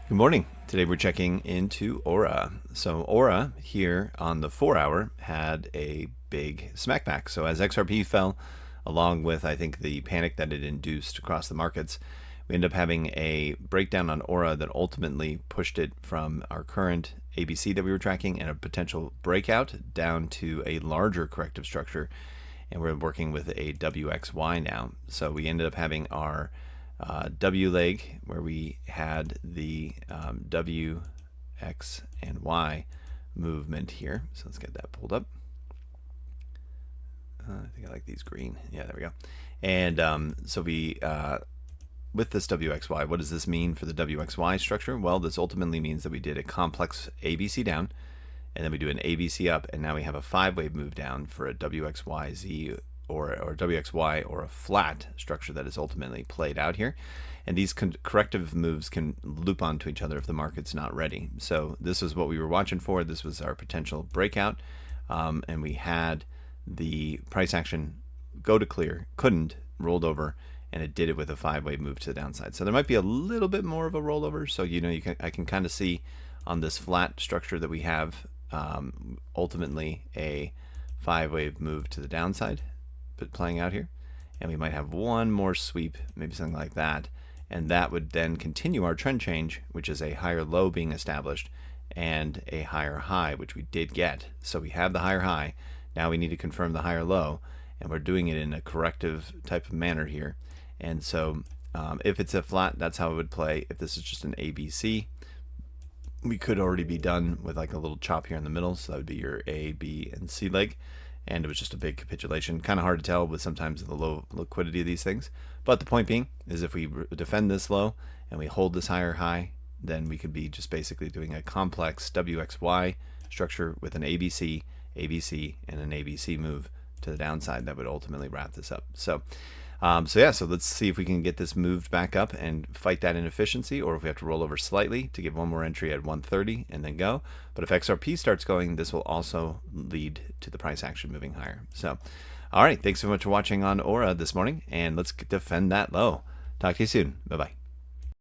Good morning. Today we're checking into Aura. So Aura here on the 4 hour had a big smackback. So as XRP fell, along with I think the panic that it induced across the markets, we ended up having a breakdown on Aura that ultimately pushed it from our current ABC that we were tracking and a potential breakout down to a larger corrective structure. And we're working with a WXY now. So we ended up having our W leg where we had the W, X, and Y movement here. So let's get that pulled up. I think I like these green. Yeah, there we go. And so we, with this WXY, what does this mean for the WXY structure? Well, this ultimately means that we did a complex ABC down, and then we do an ABC up, and now we have a 5-wave move down for a WXYZ or WXY or a flat structure that is ultimately played out here. And these corrective moves can loop onto each other if the market's not ready. So this is what we were watching for. This was our potential breakout. And we had the price action go to clear, couldn't, rolled over, and it did it with a 5-wave move to the downside. So there might be a little bit more of a rollover. So I can kind of see on this flat structure that we have ultimately a 5-wave move to the downside but playing out here, and we might have one more sweep, maybe something like that, and that would then continue our trend change, which is a higher low being established and a higher high, which we did get. So we have the higher high, now we need to confirm the higher low, and we're doing it in a corrective type of manner here. And so if it's a flat, that's how it would play. If this is just an ABC, we could already be done with like a little chop here in the middle, so that would be your A, B, and C leg. And it was just a big capitulation. Kind of hard to tell with sometimes the low liquidity of these things. But the point being is if we defend this low and we hold this higher high, then we could be just basically doing a complex WXY structure with an ABC, ABC, and an ABC move to the downside that would ultimately wrap this up. So let's see if we can get this moved back up and fight that inefficiency, or if we have to roll over slightly to give one more entry at 130 and then go. But if XRP starts going, this will also lead to the price action moving higher. So, all right, thanks so much for watching on Aura this morning, and let's defend that low. Talk to you soon. Bye-bye.